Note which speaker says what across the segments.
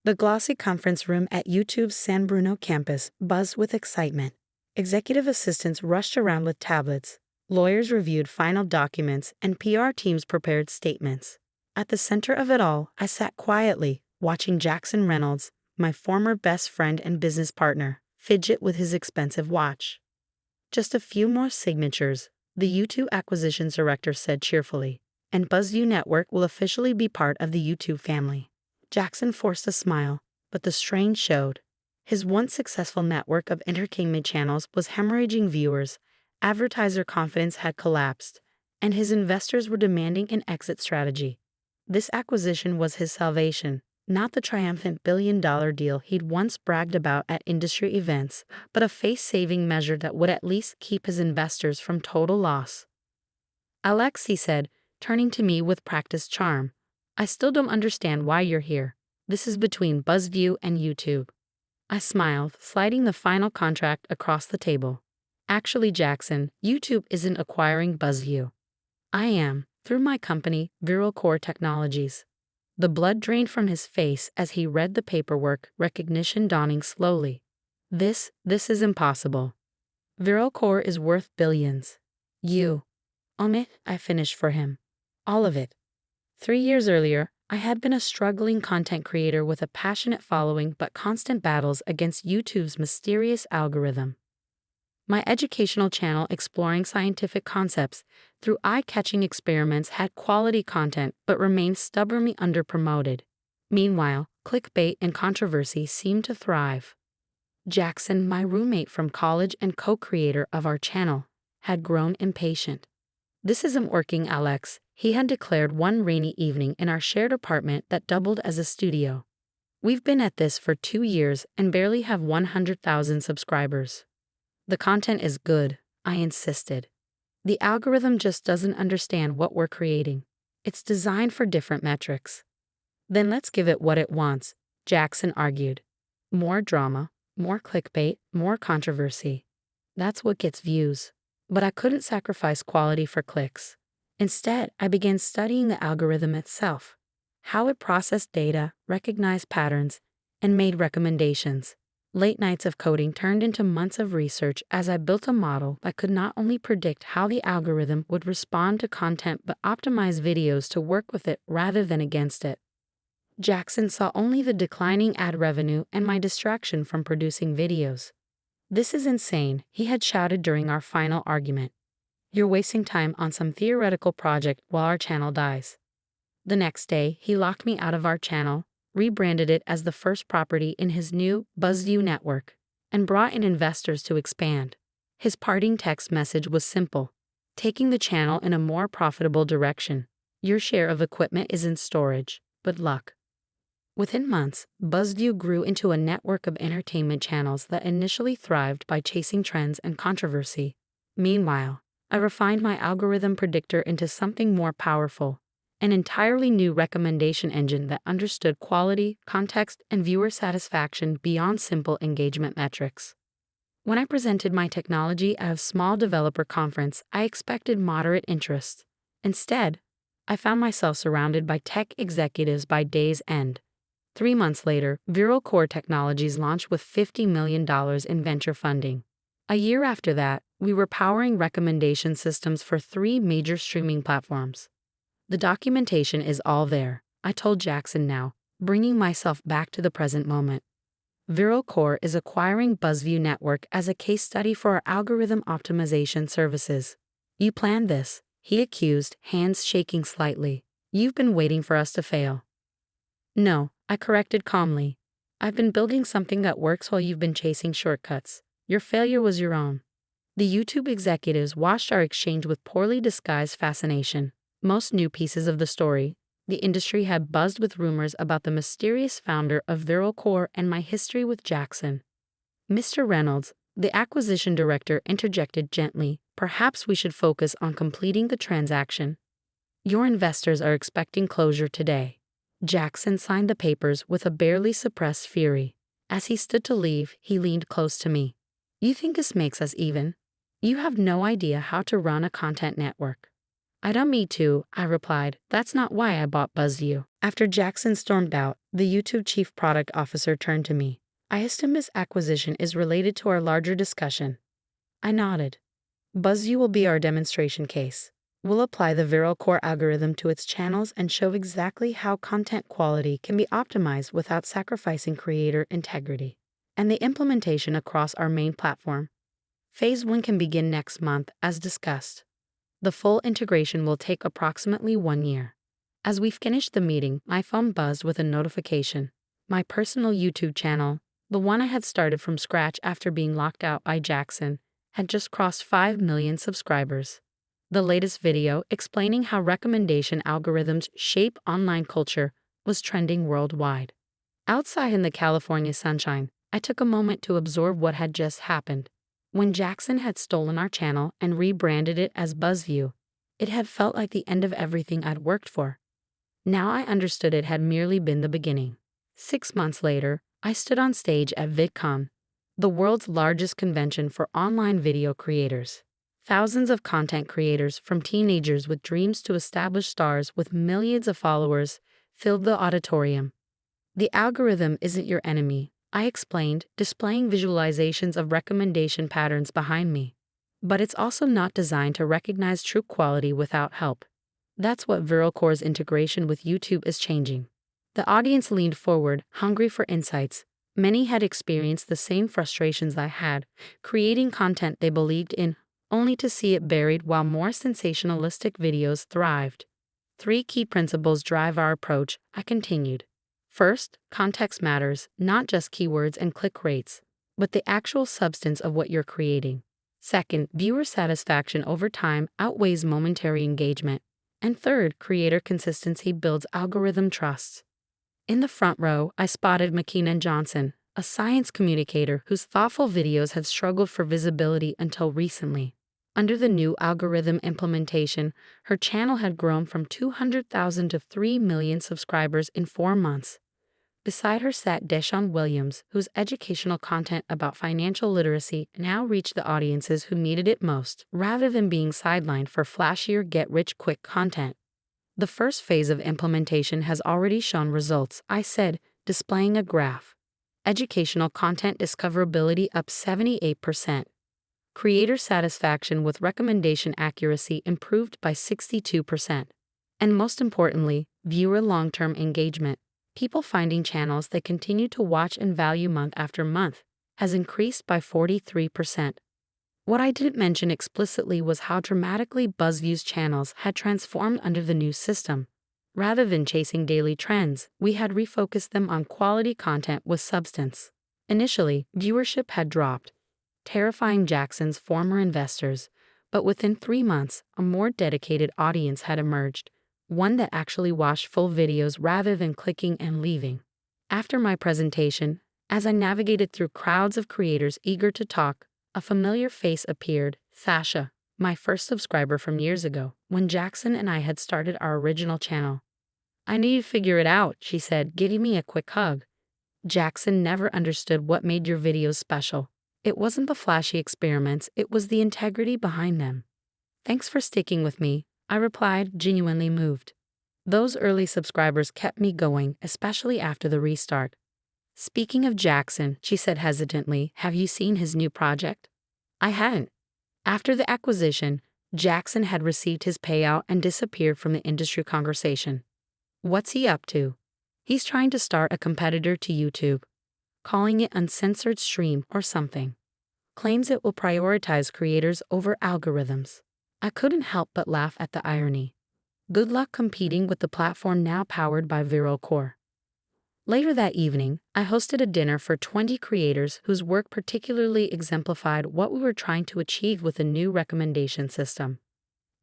Speaker 1: The glossy conference room at YouTube's San Bruno campus buzzed with excitement. Executive assistants rushed around with tablets, lawyers reviewed final documents, and PR teams prepared statements. At the center of it all, I sat quietly, watching Jackson Reynolds, my former best friend and business partner, fidget with his expensive watch. Just a few more signatures, the YouTube acquisitions director said cheerfully, and BuzzView Network will officially be part of the YouTube family. Jackson forced a smile, but the strain showed. His once successful network of entertainment channels was hemorrhaging viewers, advertiser confidence had collapsed, and his investors were demanding an exit strategy. This acquisition was his salvation, not the triumphant billion-dollar deal he'd once bragged about at industry events, but a face-saving measure that would at least keep his investors from total loss. "Alex," he said, turning to me with practiced charm, "I still don't understand why you're here. This is between BuzzView and YouTube." I smiled, sliding the final contract across the table. "Actually, Jackson, YouTube isn't acquiring BuzzView. I am, through my company, Viral Core Technologies." The blood drained from his face as he read the paperwork, recognition dawning slowly. This is impossible. Viral Core is worth billions. You own it, I finished for him. All of it. 3 years earlier, I had been a struggling content creator with a passionate following but constant battles against YouTube's mysterious algorithm. My educational channel exploring scientific concepts through eye-catching experiments had quality content but remained stubbornly underpromoted. Meanwhile, clickbait and controversy seemed to thrive. Jackson, my roommate from college and co-creator of our channel, had grown impatient. "This isn't working, Alex," he had declared one rainy evening in our shared apartment that doubled as a studio. "We've been at this for 2 years and barely have 100,000 subscribers. The content is good," I insisted. "The algorithm just doesn't understand what we're creating. It's designed for different metrics." "Then let's give it what it wants," Jackson argued. "More drama, more clickbait, more controversy. That's what gets views." But I couldn't sacrifice quality for clicks. Instead, I began studying the algorithm itself, how it processed data, recognized patterns, and made recommendations. Late nights of coding turned into months of research as I built a model that could not only predict how the algorithm would respond to content but optimize videos to work with it rather than against it. Jackson saw only the declining ad revenue and my distraction from producing videos. "This is insane," he had shouted during our final argument. "You're wasting time on some theoretical project while our channel dies." The next day, he locked me out of our channel, rebranded it as the first property in his new BuzzView Network, and brought in investors to expand. His parting text message was simple: "Taking the channel in a more profitable direction. Your share of equipment is in storage. Good luck." Within months, BuzzView grew into a network of entertainment channels that initially thrived by chasing trends and controversy. Meanwhile, I refined my algorithm predictor into something more powerful, an entirely new recommendation engine that understood quality, context, and viewer satisfaction beyond simple engagement metrics. When I presented my technology at a small developer conference, I expected moderate interest. Instead, I found myself surrounded by tech executives by day's end. 3 months later, Viral Core Technologies launched with $50 million in venture funding. A year after that, we were powering recommendation systems for 3 major streaming platforms. The documentation is all there, I told Jackson now, bringing myself back to the present moment. Viral Core is acquiring BuzzView Network as a case study for our algorithm optimization services. "You planned this," he accused, hands shaking slightly. "You've been waiting for us to fail." "No," I corrected calmly. "I've been building something that works while you've been chasing shortcuts. Your failure was your own." The YouTube executives watched our exchange with poorly disguised fascination. Most knew pieces of the story. The industry had buzzed with rumors about the mysterious founder of Viral Core and my history with Jackson. Mr. Reynolds, the acquisition director, interjected gently, "Perhaps we should focus on completing the transaction. Your investors are expecting closure today." Jackson signed the papers with a barely suppressed fury. As he stood to leave, he leaned close to me. "You think this makes us even? You have no idea how to run a content network." Me too, I replied. That's not why I bought BuzzView. After Jackson stormed out, the YouTube chief product officer turned to me. I assume this acquisition is related to our larger discussion. I nodded. BuzzView will be our demonstration case. We'll apply the Viral Core algorithm to its channels and show exactly how content quality can be optimized without sacrificing creator integrity. And the implementation across our main platform. Phase 1 can begin next month, as discussed. The full integration will take approximately 1 year. As we finished the meeting, my phone buzzed with a notification. My personal YouTube channel, the one I had started from scratch after being locked out by Jackson, had just crossed 5 million subscribers. The latest video explaining how recommendation algorithms shape online culture was trending worldwide. Outside in the California sunshine, I took a moment to absorb what had just happened. When Jackson had stolen our channel and rebranded it as BuzzView, it had felt like the end of everything I'd worked for. Now I understood it had merely been the beginning. 6 months later, I stood on stage at VidCon, the world's largest convention for online video creators. Thousands of content creators, from teenagers with dreams to established stars with millions of followers, filled the auditorium. The algorithm isn't your enemy, I explained, displaying visualizations of recommendation patterns behind me. But it's also not designed to recognize true quality without help. That's what ViralCore's integration with YouTube is changing. The audience leaned forward, hungry for insights. Many had experienced the same frustrations I had, creating content they believed in, only to see it buried while more sensationalistic videos thrived. 3 key principles drive our approach, I continued. First, context matters, not just keywords and click rates, but the actual substance of what you're creating. Second, viewer satisfaction over time outweighs momentary engagement. And third, creator consistency builds algorithm trust. In the front row, I spotted McKeenan Johnson, a science communicator whose thoughtful videos had struggled for visibility until recently. Under the new algorithm implementation, her channel had grown from 200,000 to 3 million subscribers in 4 months. Beside her sat Deshaun Williams, whose educational content about financial literacy now reached the audiences who needed it most, rather than being sidelined for flashier get-rich-quick content. The first phase of implementation has already shown results, I said, displaying a graph. Educational content discoverability up 78%. Creator satisfaction with recommendation accuracy improved by 62%. And most importantly, viewer long-term engagement, people finding channels they continue to watch and value month after month, has increased by 43%. What I didn't mention explicitly was how dramatically BuzzView's channels had transformed under the new system. Rather than chasing daily trends, we had refocused them on quality content with substance. Initially, viewership had dropped, terrifying Jackson's former investors, but within 3 months, a more dedicated audience had emerged, one that actually watched full videos rather than clicking and leaving. After my presentation, as I navigated through crowds of creators eager to talk, a familiar face appeared, Sasha, my first subscriber from years ago, when Jackson and I had started our original channel. I knew you'd figure it out, she said, giving me a quick hug. Jackson never understood what made your videos special. It wasn't the flashy experiments, it was the integrity behind them. Thanks for sticking with me, I replied, genuinely moved. Those early subscribers kept me going, especially after the restart. Speaking of Jackson, she said hesitantly, have you seen his new project? I hadn't. After the acquisition, Jackson had received his payout and disappeared from the industry conversation. What's he up to? He's trying to start a competitor to YouTube, calling it Uncensored Stream or something. Claims it will prioritize creators over algorithms. I couldn't help but laugh at the irony. Good luck competing with the platform now powered by ViralCore. Later that evening, I hosted a dinner for 20 creators whose work particularly exemplified what we were trying to achieve with the new recommendation system.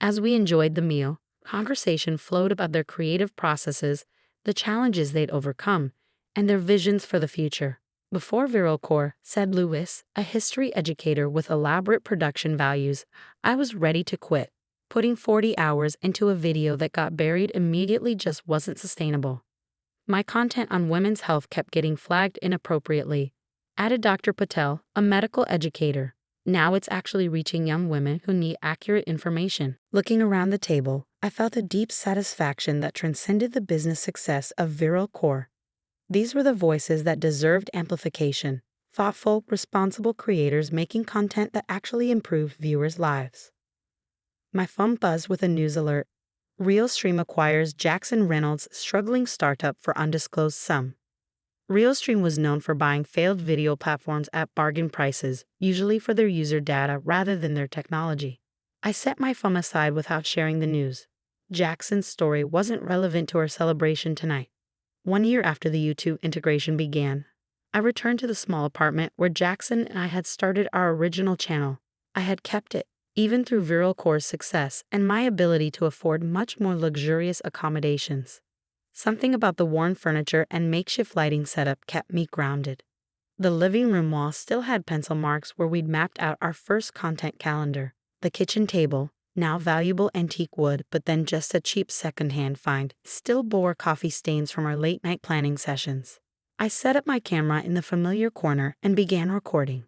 Speaker 1: As we enjoyed the meal, conversation flowed about their creative processes, the challenges they'd overcome, and their visions for the future. Before ViralCore, said Lewis, a history educator with elaborate production values, I was ready to quit. Putting 40 hours into a video that got buried immediately just wasn't sustainable. My content on women's health kept getting flagged inappropriately, added Dr. Patel, a medical educator. Now it's actually reaching young women who need accurate information. Looking around the table, I felt a deep satisfaction that transcended the business success of Viral Core. These were the voices that deserved amplification, thoughtful, responsible creators making content that actually improved viewers' lives. My phone buzzed with a news alert. Realstream acquires Jackson Reynolds' struggling startup for undisclosed sum. Realstream was known for buying failed video platforms at bargain prices, usually for their user data rather than their technology. I set my phone aside without sharing the news. Jackson's story wasn't relevant to our celebration tonight. 1 year after the YouTube integration began, I returned to the small apartment where Jackson and I had started our original channel. I had kept it, even through Viral Core's success and my ability to afford much more luxurious accommodations. Something about the worn furniture and makeshift lighting setup kept me grounded. The living room wall still had pencil marks where we'd mapped out our first content calendar. The kitchen table, now valuable antique wood but then just a cheap secondhand find, still bore coffee stains from our late-night planning sessions. I set up my camera in the familiar corner and began recording.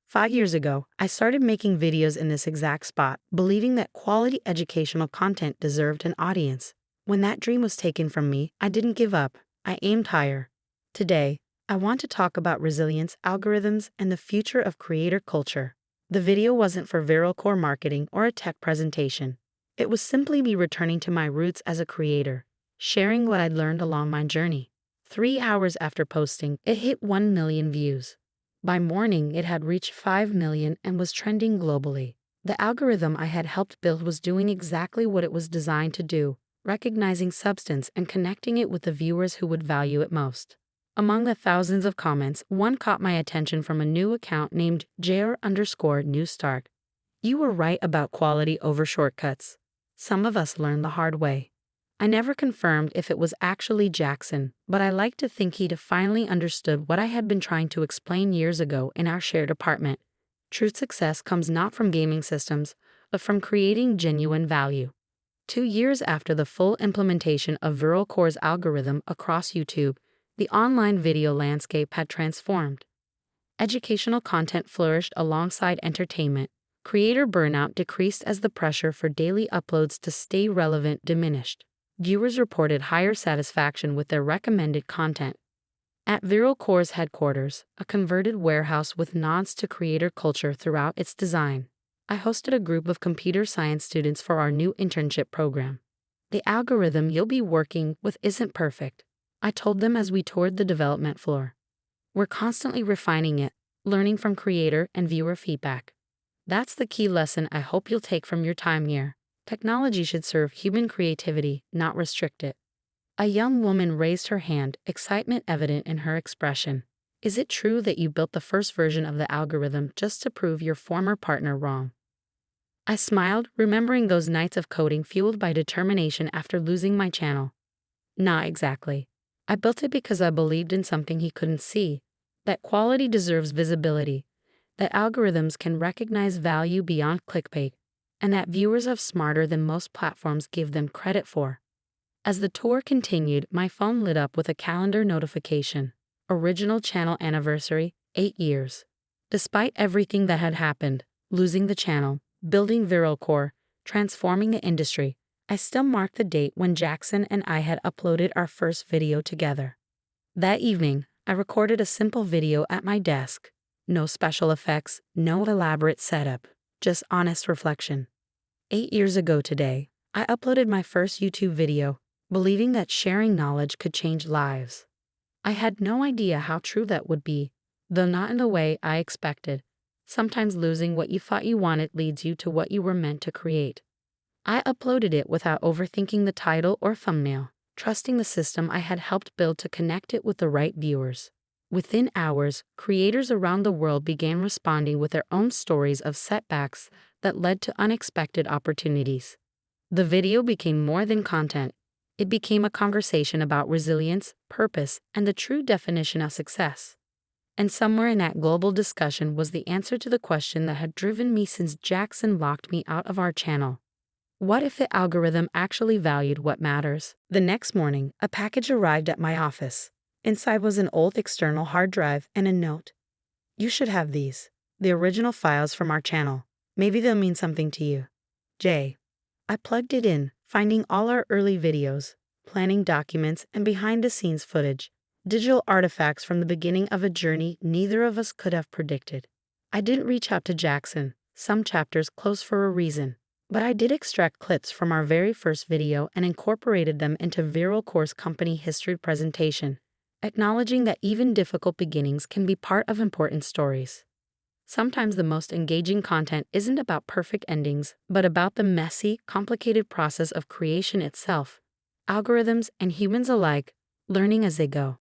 Speaker 1: 5 years ago, I started making videos in this exact spot, believing that quality educational content deserved an audience. When that dream was taken from me, I didn't give up. I aimed higher. Today, I want to talk about resilience, algorithms, and the future of creator culture. The video wasn't for Viral Core marketing or a tech presentation. It was simply me returning to my roots as a creator, sharing what I'd learned along my journey. 3 hours after posting, it hit 1 million views. By morning, it had reached 5 million and was trending globally. The algorithm I had helped build was doing exactly what it was designed to do, recognizing substance and connecting it with the viewers who would value it most. Among the thousands of comments, one caught my attention from a new account named JR_NewStart. You were right about quality over shortcuts. Some of us learned the hard way. I never confirmed if it was actually Jackson, but I like to think he'd finally understood what I had been trying to explain years ago in our shared apartment. True success comes not from gaming systems, but from creating genuine value. 2 years after the full implementation of Viral Core's algorithm across YouTube, the online video landscape had transformed. Educational content flourished alongside entertainment. Creator burnout decreased as the pressure for daily uploads to stay relevant diminished. Viewers reported higher satisfaction with their recommended content. At Viral Core's headquarters, a converted warehouse with nods to creator culture throughout its design, I hosted a group of computer science students for our new internship program. The algorithm you'll be working with isn't perfect, I told them as we toured the development floor. We're constantly refining it, learning from creator and viewer feedback. That's the key lesson I hope you'll take from your time here. Technology should serve human creativity, not restrict it. A young woman raised her hand, excitement evident in her expression. Is it true that you built the first version of the algorithm just to prove your former partner wrong? I smiled, remembering those nights of coding fueled by determination after losing my channel. Not exactly. I built it because I believed in something he couldn't see, that quality deserves visibility, that algorithms can recognize value beyond clickbait, and that viewers are smarter than most platforms give them credit for. As the tour continued, my phone lit up with a calendar notification. Original channel anniversary, 8 years. Despite everything that had happened, losing the channel, building Viral Core, transforming the industry, I still marked the date when Jackson and I had uploaded our first video together. That evening, I recorded a simple video at my desk. No special effects, no elaborate setup, just honest reflection. 8 years ago today, I uploaded my first YouTube video, believing that sharing knowledge could change lives. I had no idea how true that would be, though not in the way I expected. Sometimes losing what you thought you wanted leads you to what you were meant to create. I uploaded it without overthinking the title or thumbnail, trusting the system I had helped build to connect it with the right viewers. Within hours, creators around the world began responding with their own stories of setbacks that led to unexpected opportunities. The video became more than content. It became a conversation about resilience, purpose, and the true definition of success. And somewhere in that global discussion was the answer to the question that had driven me since Jackson locked me out of our channel. What if the algorithm actually valued what matters? The next morning, a package arrived at my office. Inside was an old external hard drive and a note. You should have these, the original files from our channel. Maybe they'll mean something to you. Jay. I plugged it in, finding all our early videos, planning documents, and behind-the-scenes footage, digital artifacts from the beginning of a journey neither of us could have predicted. I didn't reach out to Jackson, some chapters close for a reason, but I did extract clips from our very first video and incorporated them into Viral Course Company history presentation, acknowledging that even difficult beginnings can be part of important stories. Sometimes the most engaging content isn't about perfect endings, but about the messy, complicated process of creation itself, algorithms and humans alike learning as they go.